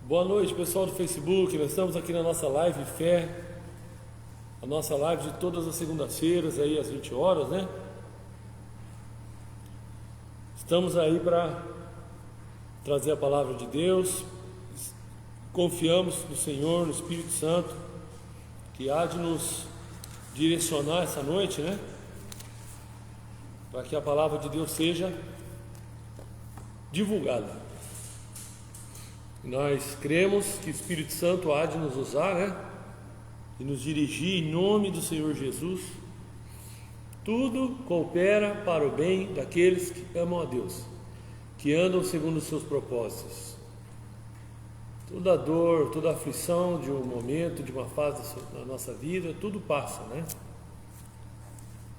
Boa noite, pessoal do Facebook. Nós estamos aqui na nossa live Fé, a nossa live de todas as segundas-feiras, aí às 20 horas, né? Estamos aí para trazer a palavra de Deus. Confiamos no Senhor, no Espírito Santo, que há de nos direcionar essa noite, né? Para que a palavra de Deus seja divulgada. Nós cremos que o Espírito Santo há de nos usar, né? E nos dirigir em nome do Senhor Jesus. Tudo coopera para o bem daqueles que amam a Deus, que andam segundo os seus propósitos. Toda dor, toda aflição de um momento, de uma fase da nossa vida, tudo passa, né?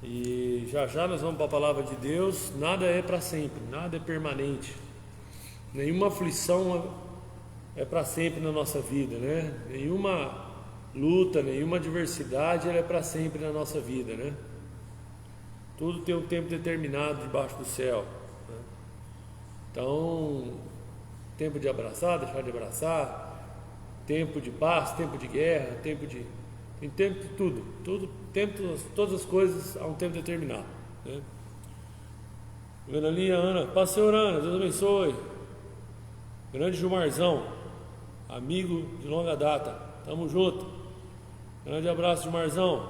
E já nós vamos para a palavra de Deus. Nada é para sempre, nada é permanente. Nenhuma aflição é para sempre na nossa vida, né? Nenhuma luta, nenhuma adversidade é para sempre na nossa vida, né? Tudo tem um tempo determinado debaixo do céu, né? Então, tempo de abraçar, deixar de abraçar, tempo de paz, tempo de guerra, tem tempo de tudo, todas as coisas há um tempo determinado, né? Vendo ali a Ana, pastor Ana, Deus abençoe. Grande Gilmarzão, amigo de longa data, tamo junto. Grande abraço, Gilmarzão.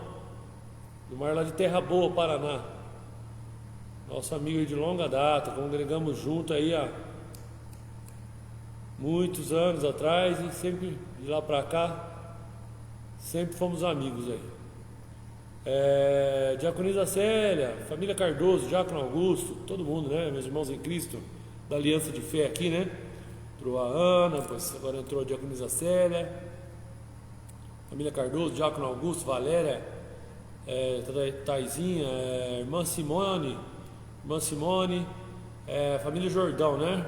Gilmar lá de Terra Boa, Paraná, nosso amigo de longa data. Congregamos junto aí há muitos anos atrás, e sempre de lá para cá sempre fomos amigos aí. Diaconisa Célia, família Cardoso, Diácono Augusto, todo mundo, né? Meus irmãos em Cristo da Aliança de Fé aqui, né? Entrou a Ana, pois agora entrou a Diaconisa Célia, família Cardoso, Diácono Augusto, Valéria, Taizinha, irmã Simone, família Jordão, né?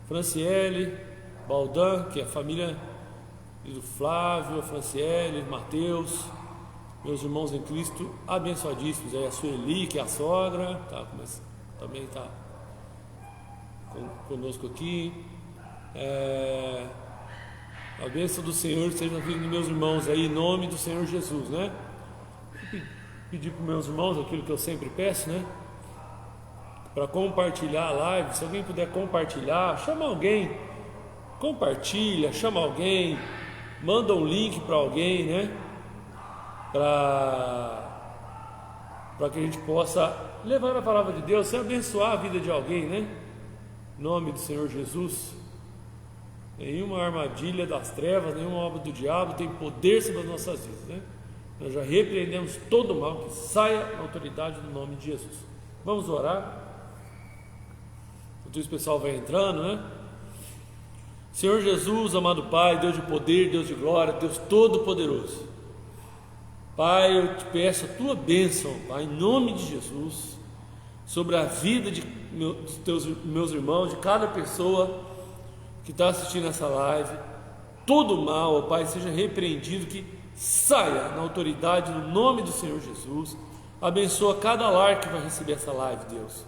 Franciele, Baldan, que é a família do Flávio, Franciele, Mateus, meus irmãos em Cristo abençoadíssimos. Aí a Sueli, que é a sogra, também está conosco aqui. A bênção do Senhor seja na vida dos meus irmãos aí, em nome do Senhor Jesus, né? Pedir para os meus irmãos aquilo que eu sempre peço, né? Para compartilhar a live. Se alguém puder compartilhar, chama alguém, compartilha, chama alguém, manda um link para alguém, né? Para que a gente possa levar a palavra de Deus e abençoar a vida de alguém, né? Em nome do Senhor Jesus. Nenhuma armadilha das trevas, nenhuma obra do diabo tem poder sobre as nossas vidas, né? Nós já repreendemos todo o mal que saia na autoridade do nome de Jesus. Vamos orar. Enquanto o pessoal vai entrando, né? Senhor Jesus, amado Pai, Deus de poder, Deus de glória, Deus todo-poderoso, Pai, eu te peço a tua bênção, Pai, em nome de Jesus, sobre a vida dos meus irmãos, de cada pessoa que está assistindo essa live. Todo mal, ó Pai, seja repreendido, que saia na autoridade no nome do Senhor Jesus. Abençoa cada lar que vai receber essa live, Deus,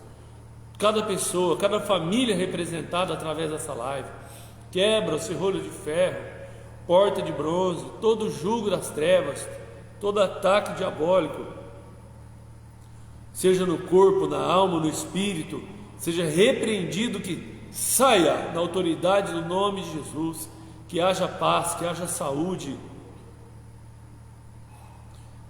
cada pessoa, cada família representada através dessa live. Quebra o serrolho de ferro, porta de bronze, todo jugo das trevas, todo ataque diabólico, seja no corpo, na alma, no espírito, seja repreendido, que saia na autoridade do nome de Jesus. Que haja paz, que haja saúde,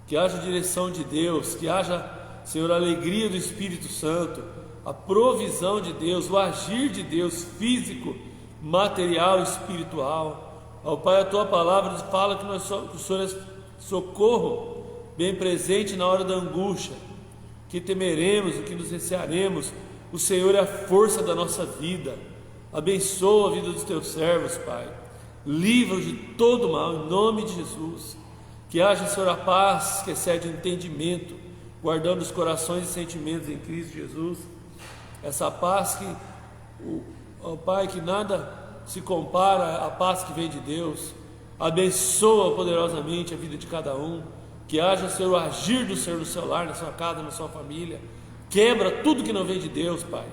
que haja direção de Deus, que haja, Senhor, a alegria do Espírito Santo, a provisão de Deus, o agir de Deus, físico, material, espiritual. Ó Pai, a tua palavra fala que o Senhor é socorro bem presente na hora da angústia, que temeremos, o que nos recearemos. O Senhor é a força da nossa vida. Abençoa a vida dos teus servos, Pai. Livra-os de todo mal, em nome de Jesus. Que haja, Senhor, a paz que excede o entendimento, guardando os corações e sentimentos em Cristo Jesus. Essa paz que, ó Pai, que nada se compara à paz que vem de Deus. Abençoa poderosamente a vida de cada um. Que haja, Senhor, o agir do Senhor no seu lar, na sua casa, na sua família. Quebra tudo que não vem de Deus, Pai.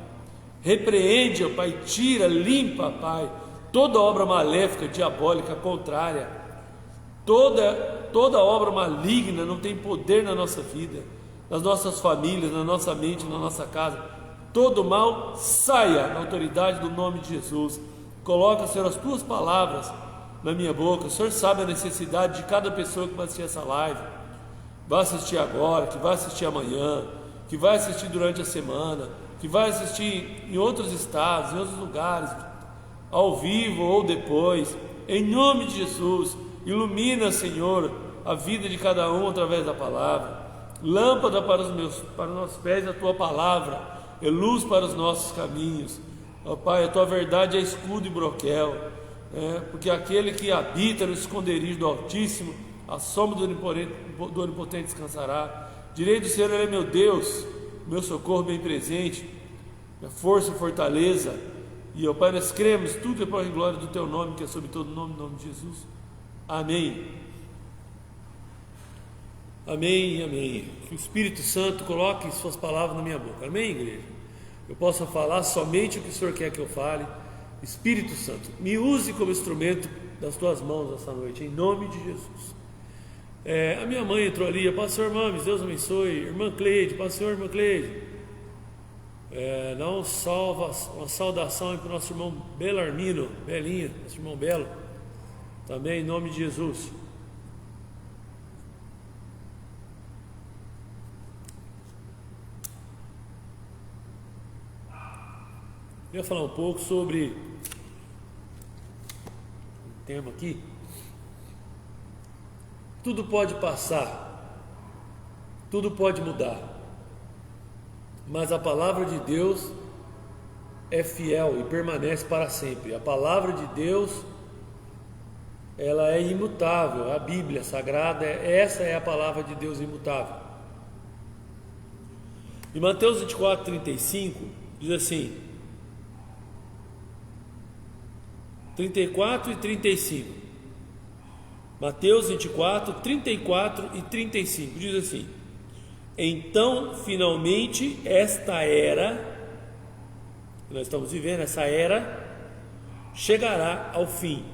Repreende, ó Pai, tira, limpa, Pai, toda obra maléfica, diabólica, contrária, toda obra maligna não tem poder na nossa vida, nas nossas famílias, na nossa mente, na nossa casa. Todo mal saia na autoridade do nome de Jesus. Coloca, Senhor, as tuas palavras na minha boca. O Senhor sabe a necessidade de cada pessoa que vai assistir essa live, vai assistir agora, que vai assistir amanhã, que vai assistir durante a semana, que vai assistir em outros estados, em outros lugares, ao vivo ou depois. Em nome de Jesus, ilumina, Senhor, a vida de cada um através da palavra. Lâmpada para os nossos pés a tua palavra, é luz para os nossos caminhos. Ó Pai, a tua verdade é escudo e broquel, porque aquele que habita no esconderijo do Altíssimo, a sombra do Onipotente descansará. Direi do Senhor, Ele é meu Deus, meu socorro bem presente, minha força e fortaleza. E, ó Pai, nós cremos, tudo é para a glória do Teu nome, que é sobre todo nome, no nome de Jesus. Amém. Amém e amém. Que o Espírito Santo coloque suas palavras na minha boca. Amém, igreja? Eu possa falar somente o que o Senhor quer que eu fale. Espírito Santo, me use como instrumento das tuas mãos essa noite, em nome de Jesus. A minha mãe entrou ali, Paz do Senhor, mames, Deus abençoe. Irmã Cleide, Paz do Senhor, irmã Cleide. Dá uma saudação para o nosso irmão Belarmino, Belinha, nosso irmão Belo, também em nome de Jesus. Eu ia falar um pouco sobre um tema aqui. Tudo pode passar, tudo pode mudar, mas a palavra de Deus é fiel e permanece para sempre. A palavra de Deus, ela é imutável. A Bíblia Sagrada, essa é a palavra de Deus imutável. Em Mateus 24, 35, diz assim, 34 e 35. Mateus 24, 34 e 35, diz assim: então, finalmente, esta era, que nós estamos vivendo, essa era, chegará ao fim.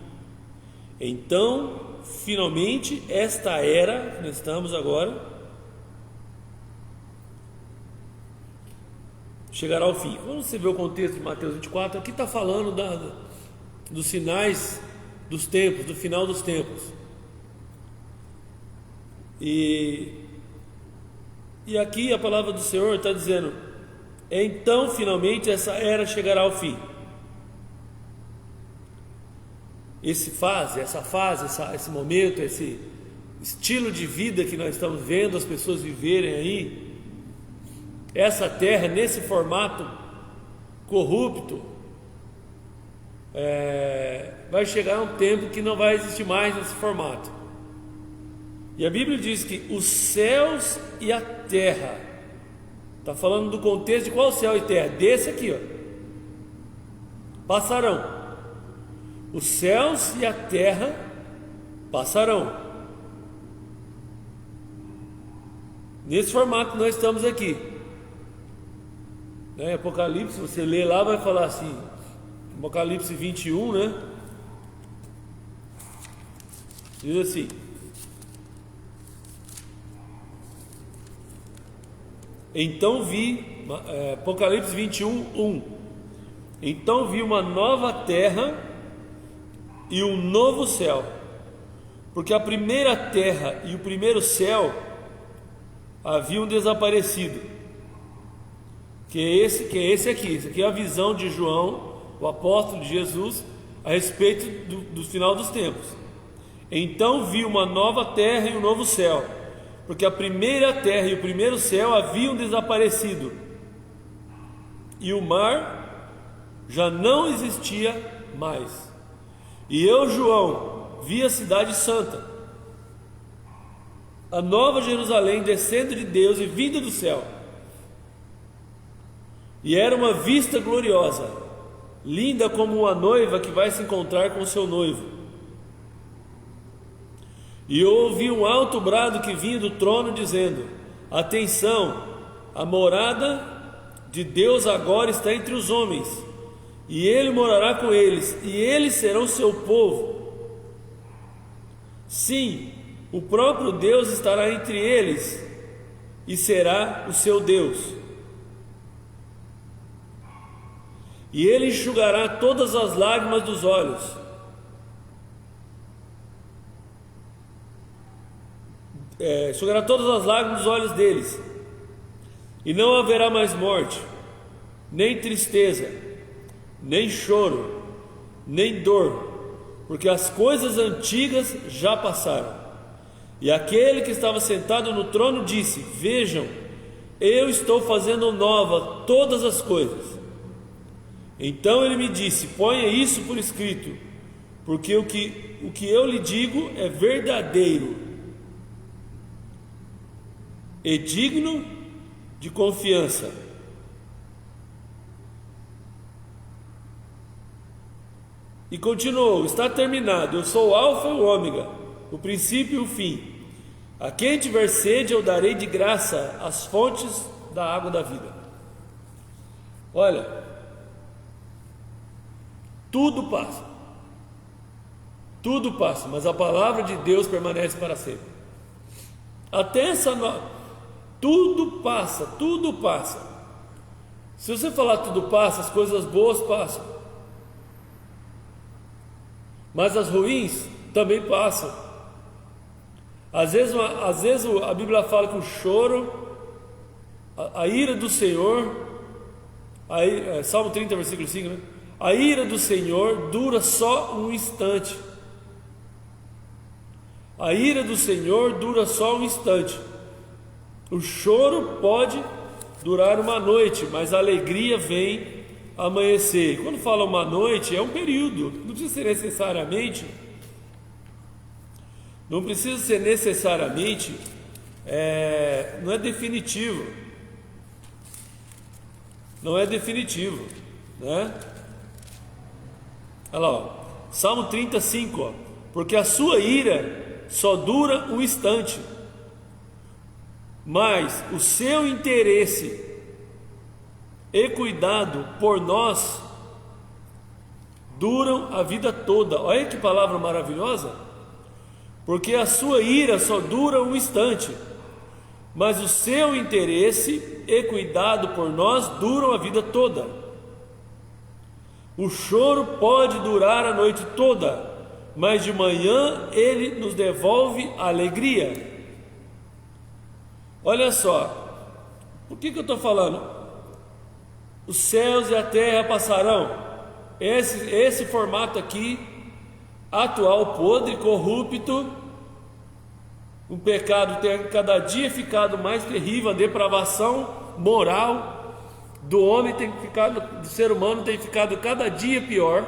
Então, finalmente, esta era, que nós estamos agora, chegará ao fim. Quando você vê o contexto de Mateus 24, aqui está falando dos sinais dos tempos, do final dos tempos. E aqui a palavra do Senhor está dizendo: então finalmente essa era chegará ao fim. Esse momento, esse estilo de vida que nós estamos vendo as pessoas viverem aí, essa terra nesse formato corrupto, vai chegar um tempo que não vai existir mais nesse formato. E a Bíblia diz que os céus e a terra, está falando do contexto de qual céu e terra? Desse aqui, ó, passarão. Os céus e a terra passarão. Nesse formato que nós estamos aqui, Apocalipse, você lê lá, vai falar assim, Apocalipse 21, né? Diz assim: então vi, Apocalipse 21, 1. Então vi uma nova terra e um novo céu, porque a primeira terra e o primeiro céu haviam desaparecido. Que é esse aqui. Isso aqui é a visão de João, o apóstolo de Jesus, a respeito do final dos tempos. Então vi uma nova terra e um novo céu, porque a primeira terra e o primeiro céu haviam desaparecido, e o mar já não existia mais. E eu, João, vi a cidade santa, a nova Jerusalém, descendo de Deus e vinda do céu. E era uma vista gloriosa, linda como uma noiva que vai se encontrar com o seu noivo. E eu ouvi um alto brado que vinha do trono, dizendo: atenção, a morada de Deus agora está entre os homens, e ele morará com eles, e eles serão seu povo. Sim, o próprio Deus estará entre eles e será o seu Deus. E ele enxugará todas as lágrimas dos olhos. Enxugará todas as lágrimas dos olhos deles. E não haverá mais morte, nem tristeza, nem choro, nem dor, porque as coisas antigas já passaram. E aquele que estava sentado no trono disse: vejam, eu estou fazendo nova todas as coisas. Então ele me disse: ponha isso por escrito, porque o que eu lhe digo é verdadeiro e digno de confiança. E continuou: está terminado, eu sou o alfa e o ômega, o princípio e o fim. A quem tiver sede eu darei de graça as fontes da água da vida. Olha, tudo passa, mas a palavra de Deus permanece para sempre. Até tudo passa. Se você falar tudo passa, as coisas boas passam, mas as ruins também passam. Às vezes a Bíblia fala que o choro, a ira do Senhor, Salmo 30, versículo 5, né? A ira do Senhor dura só um instante. A ira do Senhor dura só um instante. O choro pode durar uma noite, mas a alegria vem amanhecer. Quando fala uma noite, é um período, não precisa ser necessariamente, não é definitivo. Não é definitivo, né? Olha lá, ó. Salmo 35, ó. Porque a sua ira só dura um instante, mas o seu interesse e cuidado por nós duram a vida toda. Olha que palavra maravilhosa. Porque a sua ira só dura um instante, mas o seu interesse e cuidado por nós duram a vida toda. O choro pode durar a noite toda, mas de manhã ele nos devolve a alegria. Olha só, por que eu estou falando? Os céus e a terra passarão. Esse formato aqui, atual, podre, corrupto, o pecado tem cada dia ficado mais terrível, a depravação moral do homem do ser humano tem ficado cada dia pior.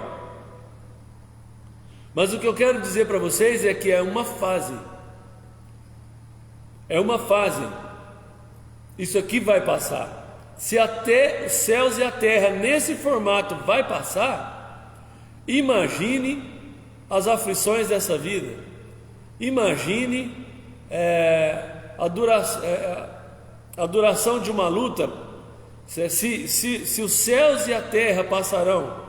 Mas o que eu quero dizer para vocês é que é uma fase. Isso aqui vai passar. Se até os céus e a terra nesse formato vai passar, imagine as aflições dessa vida. Imagine a duração de uma luta. Se os céus e a terra passarão,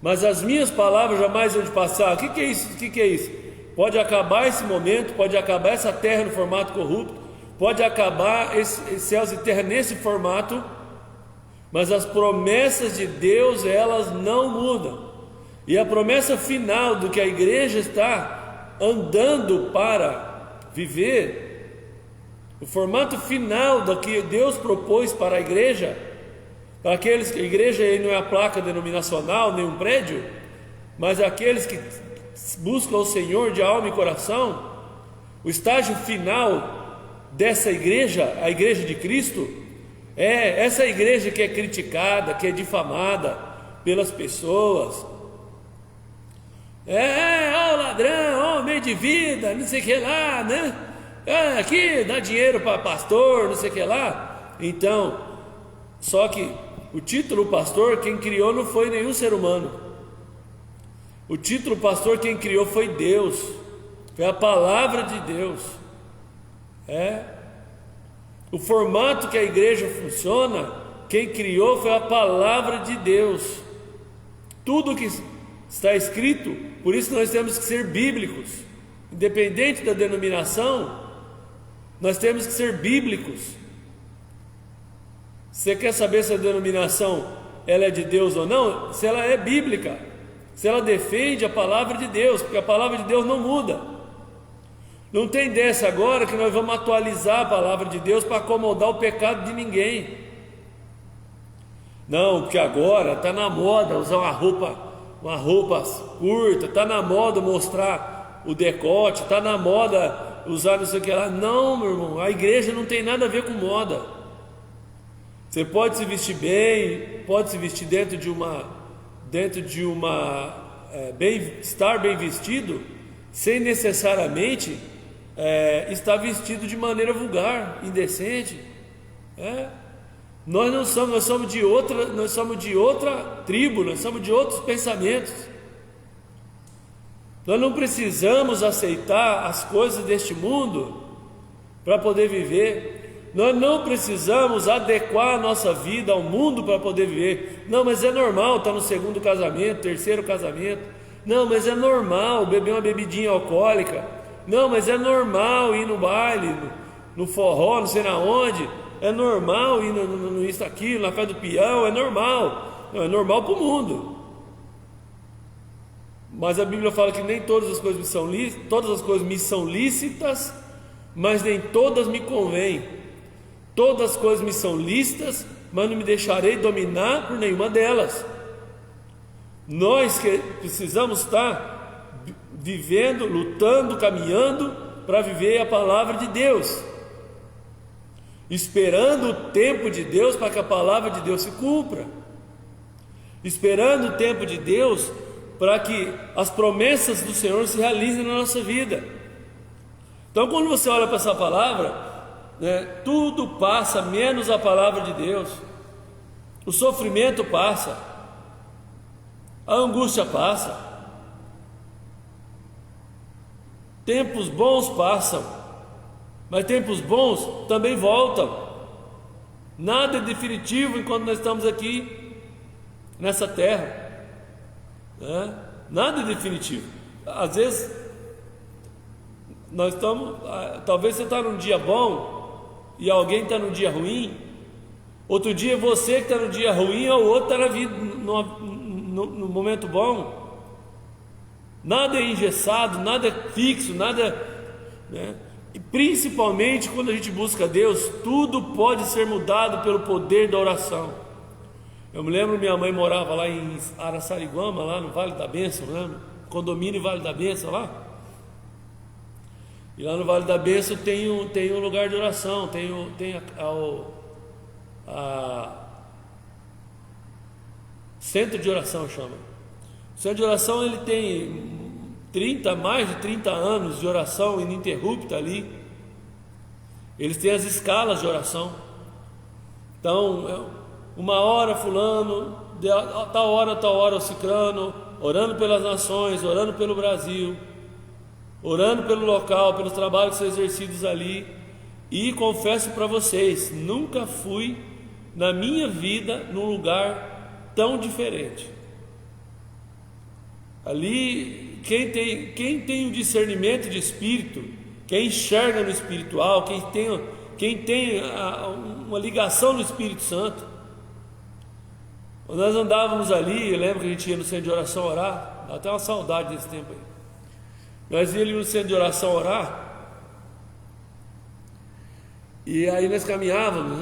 mas as minhas palavras jamais vão de passar. O que é isso? Pode acabar esse momento, pode acabar essa terra no formato corrupto, pode acabar esses céus e terra nesse formato, mas as promessas de Deus, elas não mudam. E a promessa final do que a igreja está andando para viver, o formato final do que Deus propôs para a igreja, para aqueles que a igreja aí não é a placa denominacional, nem um prédio, mas aqueles que buscam o Senhor de alma e coração, o estágio final dessa igreja, a igreja de Cristo, é essa igreja que é criticada, que é difamada pelas pessoas. Ó ladrão, ó meio de vida, não sei o que lá, né? Aqui dá dinheiro para pastor, não sei o que lá. Então, só que o título pastor, quem criou não foi nenhum ser humano. O título pastor, quem criou foi Deus, foi a palavra de Deus. O formato que a igreja funciona quem criou foi a palavra de Deus. Tudo que está escrito, por isso nós temos que ser bíblicos, independente da denominação, nós temos que ser bíblicos. Você quer saber se a denominação ela é de Deus ou não? Se ela é bíblica, se ela defende a palavra de Deus, porque a palavra de Deus não muda. Não tem dessa agora que nós vamos atualizar a palavra de Deus para acomodar o pecado de ninguém. Não, porque agora está na moda usar uma roupa curta, está na moda mostrar o decote, está na moda usar não sei o que lá. Não, meu irmão, a igreja não tem nada a ver com moda. Você pode se vestir bem, pode se vestir estar bem vestido, sem necessariamente estar vestido de maneira vulgar, indecente. Nós não somos, nós somos de outra tribo, nós somos de outros pensamentos. Nós não precisamos aceitar as coisas deste mundo para poder viver. Nós não precisamos adequar a nossa vida ao mundo para poder viver. Não, mas é normal estar no segundo casamento, terceiro casamento. Não, mas é normal beber uma bebidinha alcoólica. Não, mas é normal ir no baile, no forró, não sei na onde. É normal ir no isso aqui, na festa do peão, é normal. Não, é normal para o mundo. Mas a Bíblia fala que nem todas as coisas me são lícitas, mas nem todas me convêm. Todas as coisas me são lícitas, mas não me deixarei dominar por nenhuma delas. Nós que precisamos estar vivendo, lutando, caminhando para viver a palavra de Deus, esperando o tempo de Deus para que a palavra de Deus se cumpra, esperando o tempo de Deus para que as promessas do Senhor se realizem na nossa vida. Então, quando você olha para essa palavra, tudo passa menos a palavra de Deus. O sofrimento passa, a angústia passa, tempos bons passam, mas tempos bons também voltam. Nada é definitivo enquanto nós estamos aqui nessa terra, nada é definitivo. Às vezes nós estamos, talvez você está num dia bom e alguém está num dia ruim. Outro dia é você que está no dia ruim, ou o outro está na vida no momento bom. Nada é engessado, nada é fixo, e principalmente quando a gente busca Deus, tudo pode ser mudado pelo poder da oração. Eu me lembro, minha mãe morava lá em Araçariguama, lá no Vale da Bênção, condomínio Vale da Bênção lá. E lá no Vale da Bênção tem um lugar de oração, tem centro de oração, chama. O centro de oração ele tem mais de 30 anos de oração ininterrupta ali. Eles têm as escalas de oração. Então, uma hora fulano, tal hora o ciclano, orando pelas nações, orando pelo Brasil, orando pelo local, pelos trabalhos que são exercidos ali. E confesso para vocês, nunca fui na minha vida num lugar tão diferente. Ali, quem tem um discernimento de espírito, quem enxerga no espiritual, quem tem uma ligação no Espírito Santo. Quando nós andávamos ali, eu lembro que a gente ia no centro de oração orar, dá até uma saudade desse tempo aí. Nós íamos no centro de oração orar, e aí nós caminhávamos,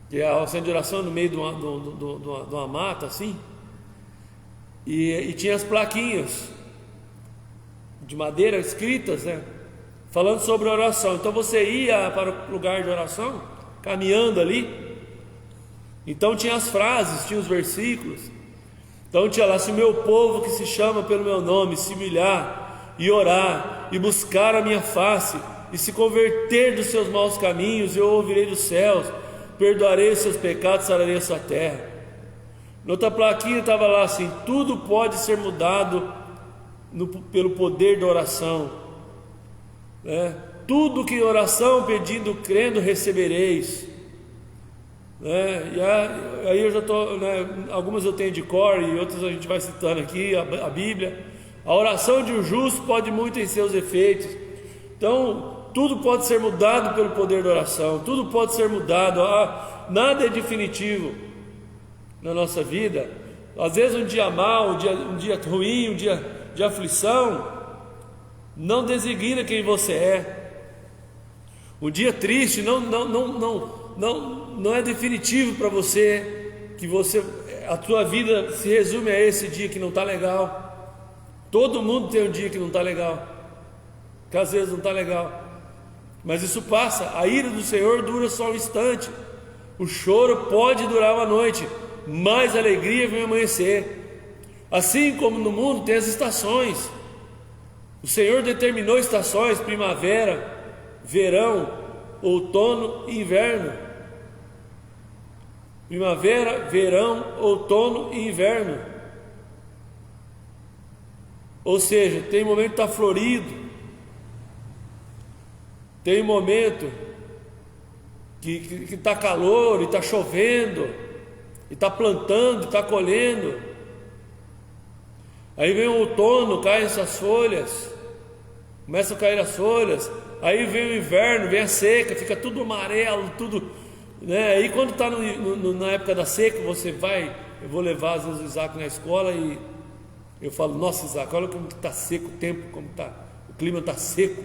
que é o centro de oração no meio de uma mata assim, e tinha as plaquinhas de madeira escritas, falando sobre oração. Então você ia para o lugar de oração, caminhando ali, então tinha as frases, tinha os versículos. Então tinha lá: se o meu povo que se chama pelo meu nome se humilhar e orar e buscar a minha face e se converter dos seus maus caminhos, eu ouvirei dos céus, perdoarei os seus pecados, sararei a sua terra. Noutra plaquinha estava lá assim: tudo pode ser mudado pelo poder da oração, tudo que em oração pedindo, crendo, recebereis. né? Aí eu já estou, né, algumas eu tenho de cor e outras a gente vai citando aqui, a Bíblia. A oração de um justo pode muito em seus efeitos. Então, tudo pode ser mudado pelo poder da oração, tudo pode ser mudado, nada é definitivo na nossa vida. Às vezes um dia mau, um dia ruim, um dia de aflição, não designa quem você é. Um dia triste não é definitivo para você, a tua vida se resume a esse dia que não está legal. Todo mundo tem um dia que não está legal, que às vezes não está legal, mas isso passa. A ira do Senhor dura só um instante, o choro pode durar uma noite, mas a alegria vem amanhecer. Assim como no mundo tem as estações, o Senhor determinou estações: primavera, verão, outono e inverno. Primavera, verão, outono e inverno. Ou seja, tem momento que está florido, tem momento que está calor e está chovendo, e está plantando, está colhendo. Aí vem o outono, caem essas folhas, começam a cair as folhas. Aí vem o inverno, vem a seca, fica tudo amarelo, tudo, né? Aí quando está na época da seca, você vai, eu vou levar às vezes o Isaac na escola e eu falo: nossa, Isaac, olha como está seco o tempo, como está, o clima está seco,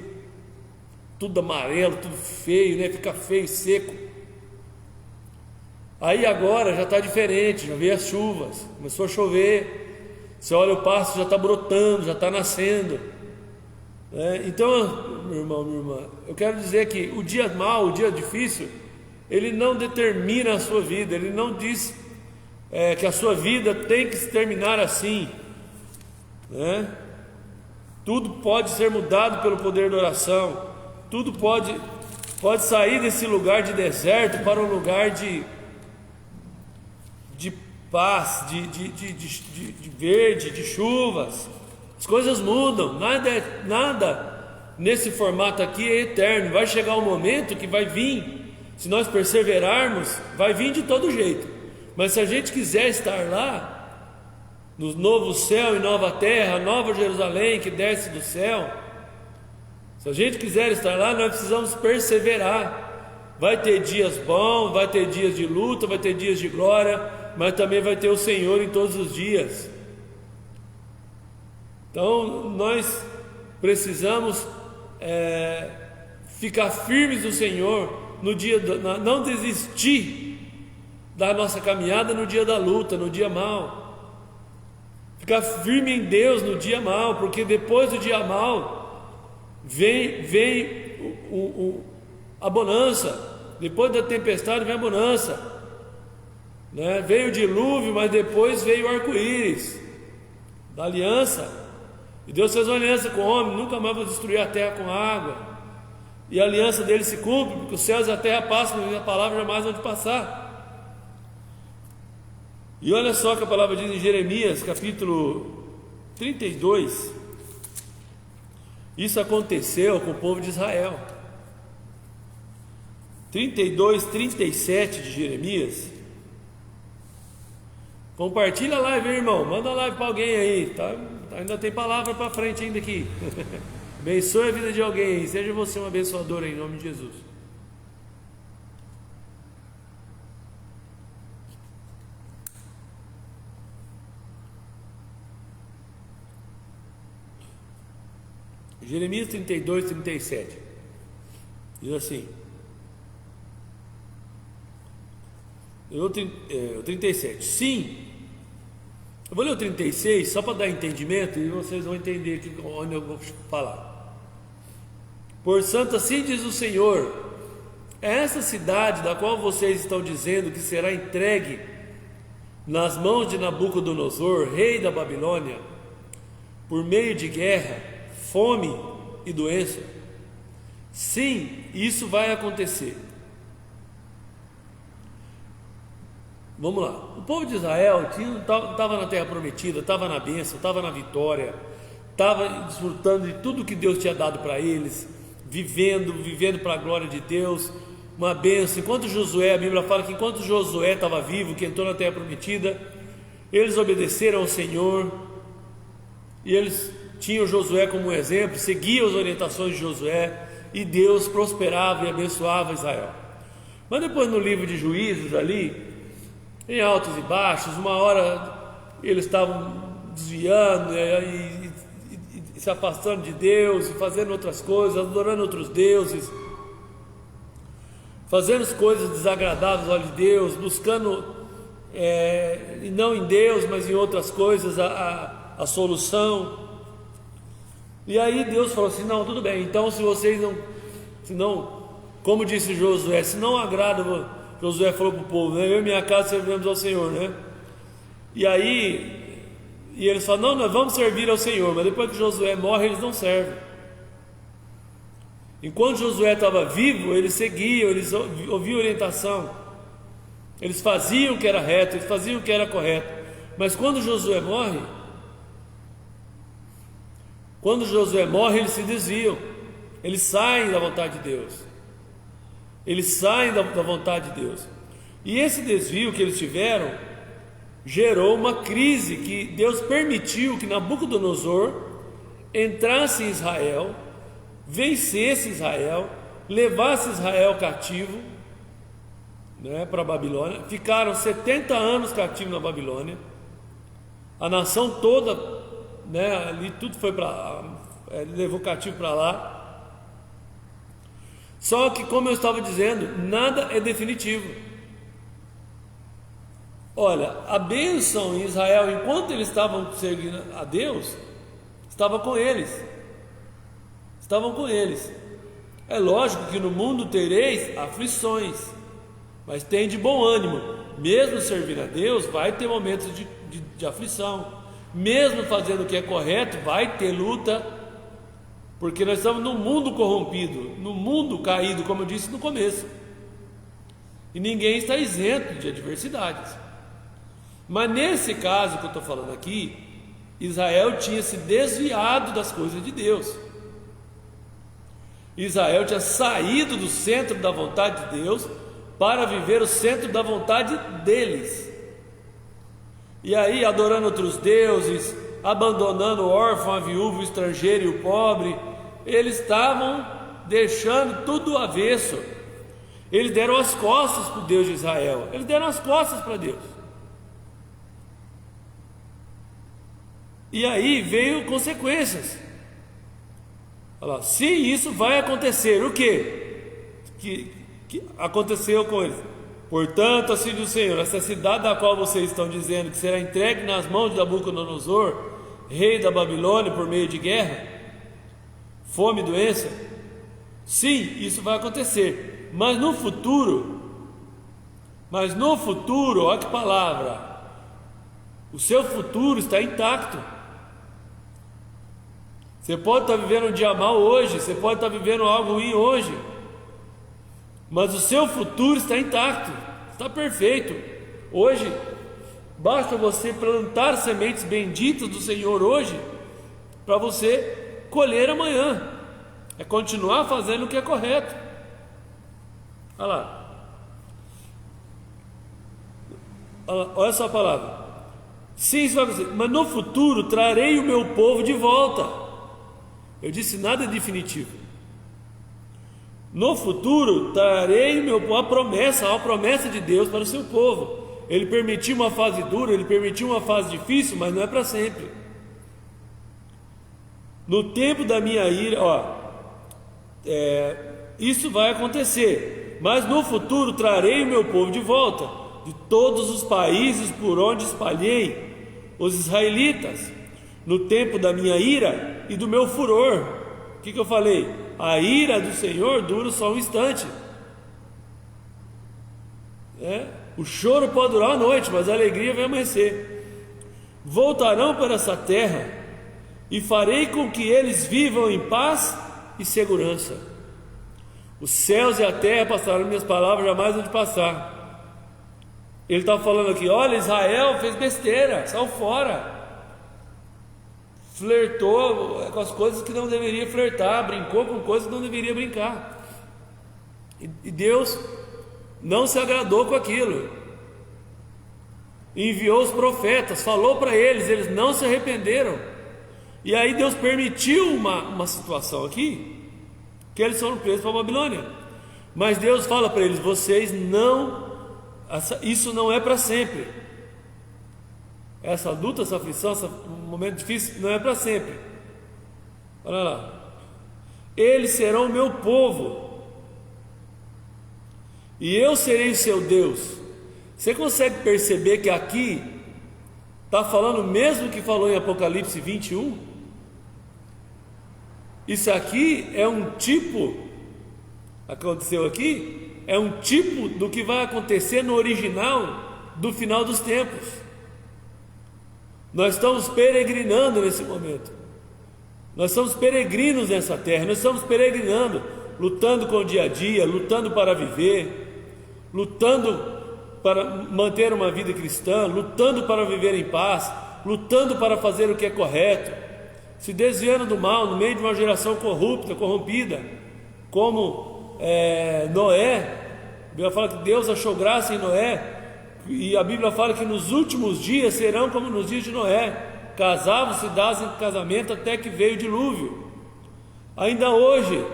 tudo amarelo, tudo feio, né? Fica feio, seco. Aí agora já está diferente, já veio as chuvas, começou a chover, você olha o pasto, já está brotando, já está nascendo. Então, meu irmão, minha irmã, eu quero dizer que o dia mau, o dia difícil, ele não determina a sua vida, ele não diz que a sua vida tem que se terminar assim, né? Tudo pode ser mudado pelo poder da oração, tudo pode sair desse lugar de deserto para um lugar de paz, de verde, de chuvas. As coisas mudam, nada nesse formato aqui é eterno. Vai chegar um momento que vai vir, se nós perseverarmos, vai vir de todo jeito. Mas se a gente quiser estar lá, no novo céu e nova terra, nova Jerusalém que desce do céu, se a gente quiser estar lá, nós precisamos perseverar. Vai ter dias bons, vai ter dias de luta, vai ter dias de glória, mas também vai ter o Senhor em todos os dias. Então nós precisamos ficar firmes no Senhor no dia, não desistir da nossa caminhada no dia da luta, no dia mau. Ficar firme em Deus no dia mau, porque depois do dia mau vem a bonança. Depois da tempestade vem a bonança, né? Veio o dilúvio, mas depois veio o arco-íris da aliança. E Deus fez uma aliança com o homem: nunca mais vou destruir a terra com água. E a aliança dele se cumpre, porque os céus e a terra passam, mas a palavra jamais vai passar. E olha só o que a palavra diz em Jeremias capítulo 32. Isso aconteceu com o povo de Israel. 32, 37 de Jeremias. Compartilha a live, irmão. Manda a live para alguém aí, tá? Ainda tem palavra para frente ainda aqui. Abençoe a vida de alguém. Seja você um abençoador em nome de Jesus. Jeremias 32, 37 diz assim: o 37, sim. Eu vou ler o 36 só para dar entendimento e vocês vão entender aqui onde eu vou falar. Portanto, assim diz o Senhor: é essa cidade da qual vocês estão dizendo que será entregue nas mãos de Nabucodonosor, rei da Babilônia, por meio de guerra, fome e doença. Sim, isso vai acontecer. Vamos lá. O povo de Israel estava na terra prometida, estava na bênção, estava na vitória, estava desfrutando de tudo que Deus tinha dado para eles, vivendo para a glória de Deus, uma bênção. Enquanto Josué, a Bíblia fala que enquanto Josué estava vivo, que entrou na terra prometida, eles obedeceram ao Senhor, e eles tinham Josué como um exemplo, seguiam as orientações de Josué, e Deus prosperava e abençoava Israel. Mas depois no livro de Juízes ali, em altos e baixos, uma hora eles estavam desviando e se afastando de Deus, e fazendo outras coisas, adorando outros deuses, fazendo coisas desagradáveis aos olhos de Deus, buscando, e não em Deus, mas em outras coisas, a solução. E aí Deus falou assim: não, tudo bem, então se vocês não, como disse Josué, se não agrada, Josué falou para o povo, né, eu e minha casa serviremos ao Senhor, né? E aí, eles falam: não, nós vamos servir ao Senhor, mas depois que Josué morre, eles não servem. Enquanto Josué estava vivo, eles seguiam, eles ouviam orientação, eles faziam o que era reto, eles faziam o que era correto. Mas quando Josué morre, eles se desviam, eles saem da vontade de Deus, eles saem da vontade de Deus. E esse desvio que eles tiveram gerou uma crise que Deus permitiu que Nabucodonosor entrasse em Israel, vencesse Israel, levasse Israel cativo, né, para a Babilônia. Ficaram 70 anos cativos na Babilônia, a nação toda, né, ali tudo foi para, levou cativo para lá. Só que, como eu estava dizendo, nada é definitivo. Olha, a bênção em Israel, enquanto eles estavam servindo a Deus, estava com eles. Estavam com eles. É lógico que no mundo tereis aflições, mas tem de bom ânimo. Mesmo servindo a Deus, vai ter momentos de aflição. Mesmo fazendo o que é correto, vai ter luta, porque nós estamos num mundo corrompido, num mundo caído, como eu disse no começo, e ninguém está isento de adversidades. Mas nesse caso que eu estou falando aqui, Israel tinha se desviado das coisas de Deus. Israel tinha saído do centro da vontade de Deus para viver o centro da vontade deles. E aí, adorando outros deuses, abandonando o órfão, a viúva, o estrangeiro e o pobre, eles estavam deixando tudo do avesso. Eles deram as costas para o Deus de Israel, eles deram as costas para Deus. E aí veio consequências. Olha lá, se isso vai acontecer, o que aconteceu com eles? Portanto, assim diz o Senhor: essa cidade da qual vocês estão dizendo que será entregue nas mãos de Nabucodonosor, rei da Babilônia, por meio de guerra, fome e doença, sim, isso vai acontecer, mas no futuro, olha que palavra, o seu futuro está intacto. Você pode estar vivendo um dia mal hoje, você pode estar vivendo algo ruim hoje, mas o seu futuro está intacto, está perfeito. Hoje, basta você plantar sementes benditas do Senhor hoje, para você colher amanhã. É continuar fazendo o que é correto. Olha lá, olha essa palavra. Sim, isso vai acontecer, mas no futuro trarei o meu povo de volta. Eu disse, nada é definitivo. No futuro trarei o meu povo, a promessa de Deus para o seu povo. Ele permitiu uma fase dura, ele permitiu uma fase difícil, mas não é para sempre. No tempo da minha ira, isso vai acontecer, mas no futuro trarei o meu povo de volta, de todos os países por onde espalhei os israelitas, no tempo da minha ira e do meu furor. O que eu falei? A ira do Senhor dura só um instante. O choro pode durar uma noite, mas a alegria vai amanhecer. Voltarão para essa terra e farei com que eles vivam em paz e segurança. Os céus e a terra passarão, minhas palavras jamais vão de passar. Ele está falando aqui: olha, Israel fez besteira, saiu fora, flertou com as coisas que não deveria flertar, brincou com coisas que não deveria brincar. E Deus não se agradou com aquilo, enviou os profetas, falou para eles, eles não se arrependeram. E aí Deus permitiu uma situação aqui, que eles foram presos para a Babilônia. Mas Deus fala para eles: vocês não, isso não é para sempre. Essa luta, essa aflição, esse momento difícil não é para sempre. Olha lá. Eles serão o meu povo, e eu serei o seu Deus. Você consegue perceber que aqui está falando o mesmo que falou em Apocalipse 21? Isso aqui é um tipo, aconteceu aqui, é um tipo do que vai acontecer no original do final dos tempos. Nós estamos peregrinando nesse momento. Nós somos peregrinos nessa terra, nós estamos peregrinando, lutando com o dia a dia, lutando para viver, lutando para manter uma vida cristã, lutando para viver em paz, lutando para fazer o que é correto, se desviando do mal no meio de uma geração corrupta, corrompida, como Noé. A Bíblia fala que Deus achou graça em Noé, e a Bíblia fala que nos últimos dias serão como nos dias de Noé. Casavam-se, davam em casamento até que veio o dilúvio. Ainda hoje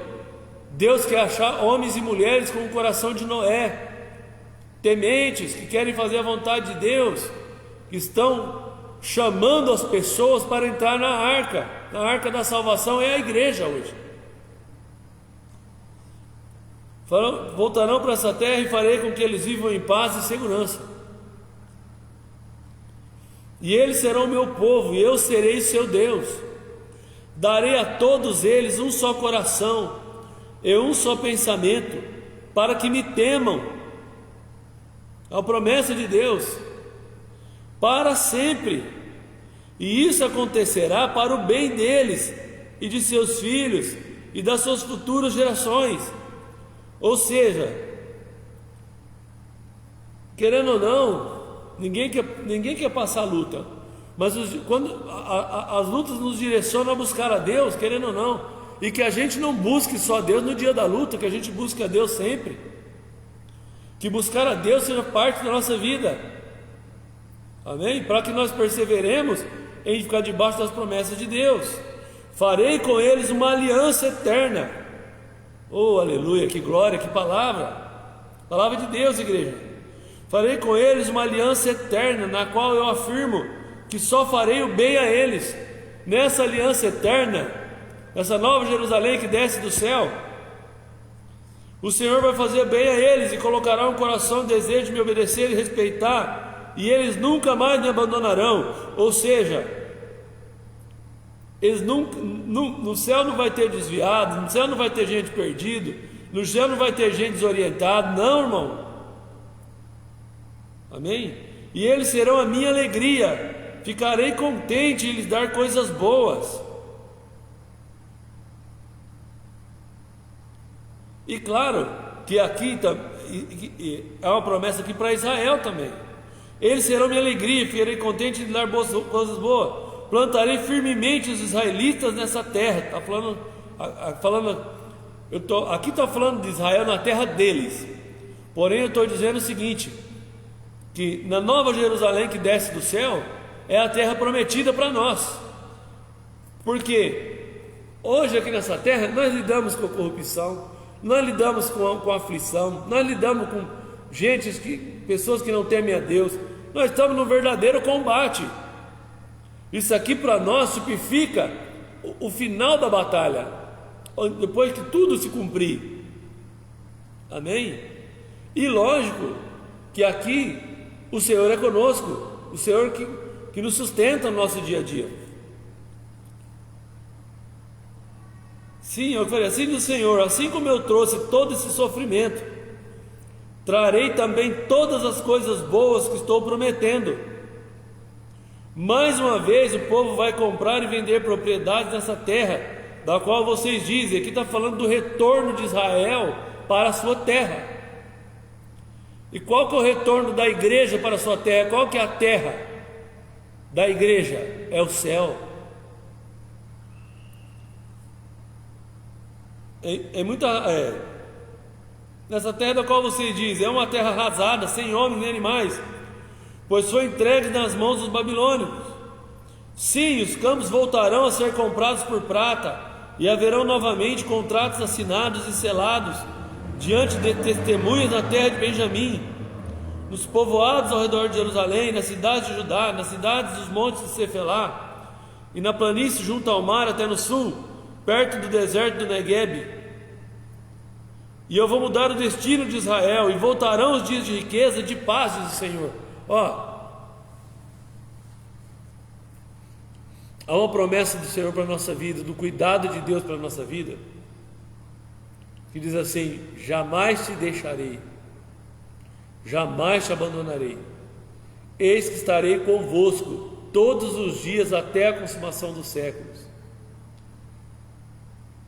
Deus quer achar homens e mulheres com o coração de Noé, tementes, que querem fazer a vontade de Deus, que estão chamando as pessoas para entrar na arca. Na arca da salvação é a igreja hoje. Voltarão para essa terra e farei com que eles vivam em paz e segurança. E eles serão meu povo, e eu serei seu Deus. Darei a todos eles um só coração e um só pensamento, para que me temam. É a promessa de Deus, para sempre. E isso acontecerá para o bem deles e de seus filhos e das suas futuras gerações. Ou seja, querendo ou não, ninguém quer passar luta, mas quando as lutas nos direcionam a buscar a Deus, querendo ou não, e que a gente não busque só Deus no dia da luta, que a gente busque a Deus sempre, que buscar a Deus seja parte da nossa vida, amém? Para que nós perseveremos em ficar debaixo das promessas de Deus. Farei com eles uma aliança eterna. Oh, aleluia, que glória, que palavra de Deus, igreja. Farei com eles uma aliança eterna, na qual eu afirmo que só farei o bem a eles. Nessa aliança eterna, essa nova Jerusalém que desce do céu, o Senhor vai fazer bem a eles e colocará um coração desejo de me obedecer e respeitar, e eles nunca mais me abandonarão. Ou seja, eles no céu não vai ter desviado, no céu não vai ter gente perdida, no céu não vai ter gente desorientada, não, irmão. Amém? E eles serão a minha alegria, ficarei contente em lhes dar coisas boas. E claro que aqui é uma promessa aqui para Israel também. Eles serão minha alegria, ficarei contente em lhes dar coisas boas. Plantarei firmemente os israelitas nessa terra. Está aqui está falando de Israel na terra deles. Porém eu estou dizendo o seguinte, que na nova Jerusalém que desce do céu é a terra prometida para nós. Porque hoje aqui nessa terra nós lidamos com a corrupção, nós lidamos com a aflição, nós lidamos com pessoas que não temem a Deus. Nós estamos num verdadeiro combate. Isso aqui para nós tipifica o final da batalha, depois que tudo se cumprir. Amém? E lógico que aqui o Senhor é conosco, o Senhor que nos sustenta no nosso dia a dia. Sim, eu falei assim do Senhor: assim como eu trouxe todo esse sofrimento, trarei também todas as coisas boas que estou prometendo. Mais uma vez o povo vai comprar e vender propriedades nessa terra, da qual vocês dizem. Aqui está falando do retorno de Israel para a sua terra. E qual que é o retorno da igreja para a sua terra? Qual que é a terra da igreja? É o céu. nessa terra da qual você diz, é uma terra arrasada, sem homens nem animais, pois foi entregue nas mãos dos babilônicos. Sim, os campos voltarão a ser comprados por prata, e haverão novamente contratos assinados e selados, diante de testemunhas na terra de Benjamim, nos povoados ao redor de Jerusalém, nas cidades de Judá, nas cidades dos montes de Cefelá, e na planície junto ao mar até no sul, perto do deserto do Neguebe. E eu vou mudar o destino de Israel, e voltarão os dias de riqueza e de paz, diz o Senhor. Há uma promessa do Senhor para a nossa vida, do cuidado de Deus para a nossa vida, que diz assim: jamais te deixarei, jamais te abandonarei, eis que estarei convosco todos os dias até a consumação dos séculos.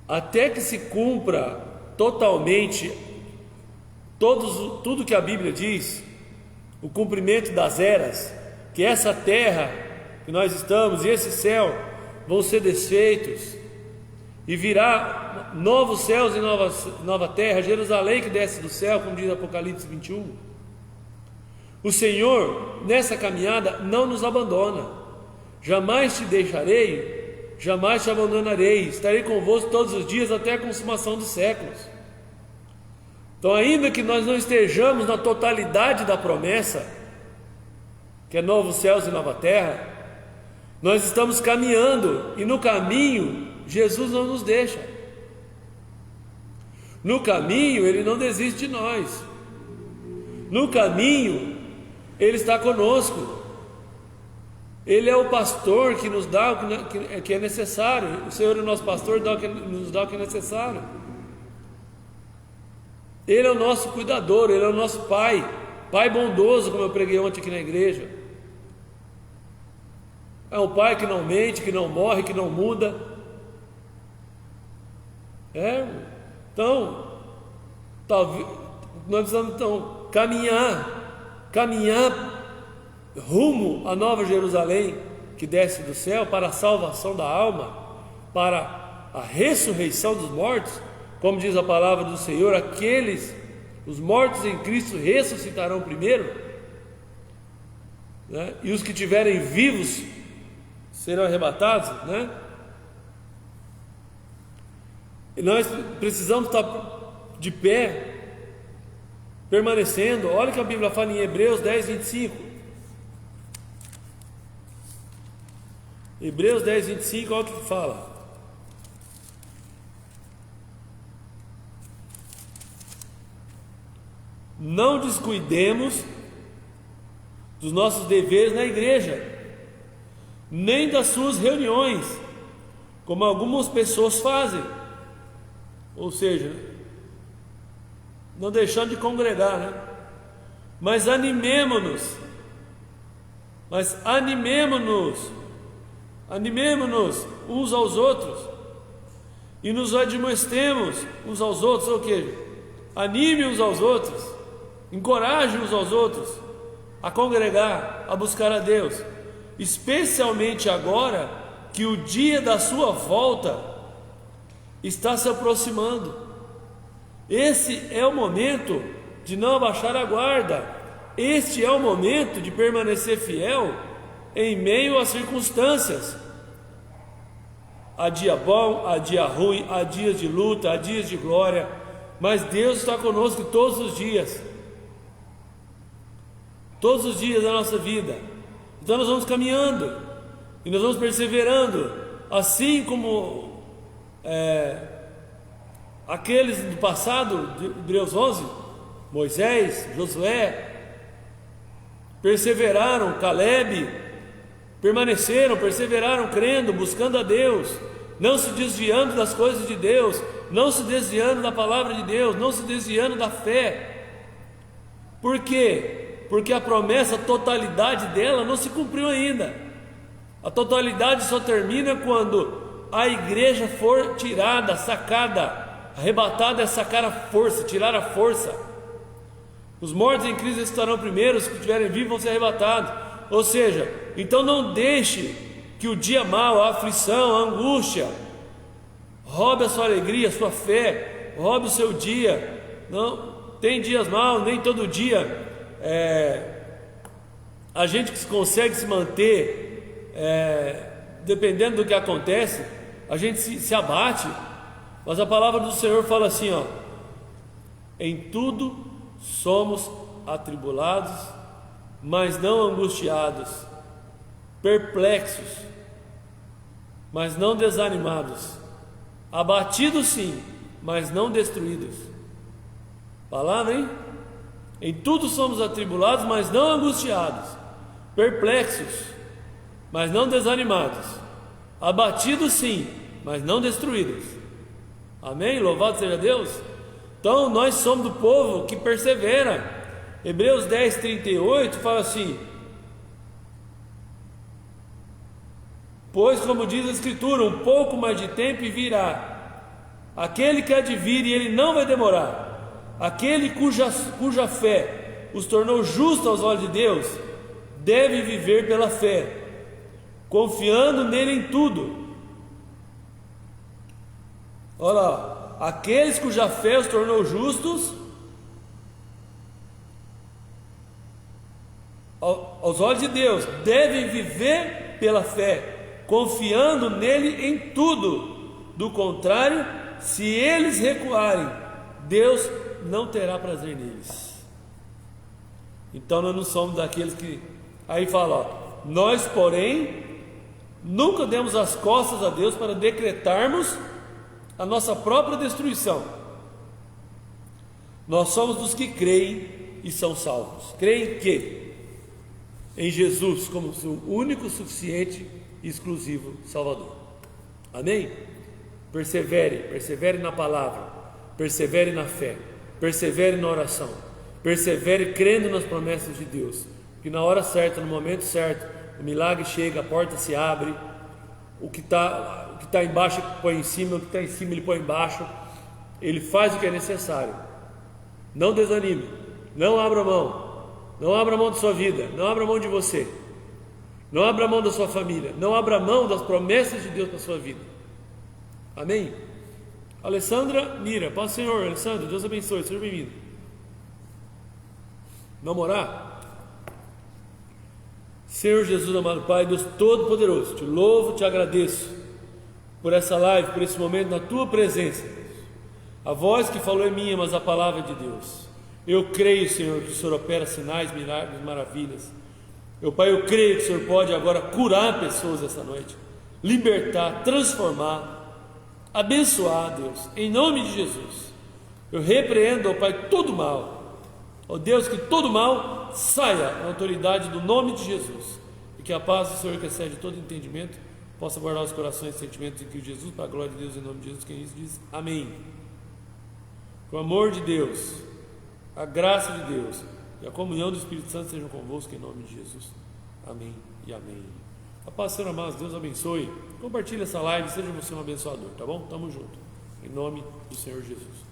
Até que se cumpra totalmente tudo que a Bíblia diz, o cumprimento das eras, que essa terra que nós estamos e esse céu vão ser desfeitos, e virá novos céus e nova terra, Jerusalém que desce do céu, como diz Apocalipse 21. O Senhor nessa caminhada não nos abandona. Jamais te deixarei, jamais te abandonarei, estarei convosco todos os dias até a consumação dos séculos. Então, ainda que nós não estejamos na totalidade da promessa, que é novos céus e nova terra, nós estamos caminhando, e no caminho Jesus não nos deixa. No caminho Ele não desiste de nós. No caminho Ele está conosco. Ele é o pastor que nos dá o que é necessário. O Senhor é o nosso pastor, nos dá o que é necessário. Ele é o nosso cuidador, Ele é o nosso Pai, Pai bondoso, como eu preguei ontem aqui na igreja. É um Pai que não mente, que não morre, que não muda. Então, nós precisamos então caminhar rumo à Nova Jerusalém, que desce do céu, para a salvação da alma, para a ressurreição dos mortos, como diz a palavra do Senhor: os mortos em Cristo ressuscitarão primeiro, né? E os que estiverem vivos serão arrebatados, né? E nós precisamos estar de pé, permanecendo. Olha o que a Bíblia fala em Hebreus 10, 25. Hebreus 10, 25, olha o que fala. Não descuidemos dos nossos deveres na igreja, nem das suas reuniões, como algumas pessoas fazem. Ou seja, não deixando de congregar, né? Mas animemo-nos uns aos outros, e nos admoestemos uns aos outros. Ou seja, anime uns aos outros, encoraje uns aos outros a congregar, a buscar a Deus, especialmente agora que o dia da sua volta está se aproximando. Esse é o momento de não abaixar a guarda. Este é o momento de permanecer fiel em meio às circunstâncias. Há dia bom, há dia ruim, há dias de luta, há dias de glória, mas Deus está conosco todos os dias da nossa vida. Então nós vamos caminhando e nós vamos perseverando, assim como aqueles do passado, de Hebreus 11, Moisés, Josué, perseveraram, Caleb, perseveraram crendo, buscando a Deus, não se desviando das coisas de Deus, não se desviando da palavra de Deus, não se desviando da fé. Por quê? Porque a promessa, a totalidade dela não se cumpriu ainda. A totalidade só termina quando a igreja for tirada, sacada. Arrebatada é sacar a força, tirar a força. Os mortos em Cristo estarão primeiro, os que estiverem vivos vão ser arrebatados. Ou seja, então não deixe que o dia mau, a aflição, a angústia roube a sua alegria, a sua fé, roube o seu dia. Não, tem dias maus, nem todo dia a gente consegue se manter, dependendo do que acontece, a gente se abate, mas a palavra do Senhor fala assim, ó: em tudo somos atribulados, mas não angustiados, perplexos, mas não desanimados, abatidos sim, mas não destruídos. Palavra, hein? Em tudo somos atribulados, mas não angustiados, perplexos, mas não desanimados, abatidos sim, mas não destruídos. Amém? Louvado seja Deus. Então nós somos do povo que persevera. Hebreus 10:38 fala assim: pois, como diz a Escritura, um pouco mais de tempo e virá aquele que há de vir, e ele não vai demorar. Aquele cuja fé os tornou justos aos olhos de Deus, deve viver pela fé, confiando nele em tudo. Olha lá, aqueles cuja fé os tornou justos aos olhos de Deus, devem viver pela fé, confiando nele em tudo. Do contrário, se eles recuarem, Deus não terá prazer neles. Então nós não somos daqueles que... Aí fala, ó, nós porém nunca demos as costas a Deus para decretarmos a nossa própria destruição. Nós somos dos que creem e são salvos. Creem que? Em Jesus como seu único, suficiente e exclusivo Salvador. Amém? Persevere na palavra, persevere na fé, persevere na oração, persevere crendo nas promessas de Deus, que na hora certa, no momento certo, o milagre chega, a porta se abre, o que está embaixo ele põe em cima, o que está em cima ele põe embaixo, ele faz o que é necessário. Não desanime, não abra mão da sua vida, não abra mão de você, não abra mão da sua família, não abra mão das promessas de Deus para a sua vida. Amém? Alessandra Mira, paz do Senhor. Alessandra, Deus abençoe, seja bem-vindo. Vamos orar? Senhor Jesus, amado Pai, Deus Todo-Poderoso, te louvo, te agradeço por essa live, por esse momento na tua presença. A voz que falou é minha, mas a palavra é de Deus. Eu creio, Senhor, que o Senhor opera sinais, milagres, maravilhas. Meu Pai, eu creio que o Senhor pode agora curar pessoas esta noite, libertar, transformar, abençoar, Deus, em nome de Jesus. Eu repreendo, ó Pai, todo mal, ó Deus, que todo mal saia na autoridade do nome de Jesus, e que a paz do Senhor, que excede todo entendimento, possa guardar os corações e sentimentos em Cristo Jesus, para a glória de Deus, em nome de Jesus. Quem isso diz amém. Com o amor de Deus, a graça de Deus e a comunhão do Espírito Santo sejam convosco, em nome de Jesus. Amém e amém. A paz do Senhor, amados, Deus abençoe. Compartilhe essa live, seja você um abençoador, tá bom? Tamo junto, em nome do Senhor Jesus.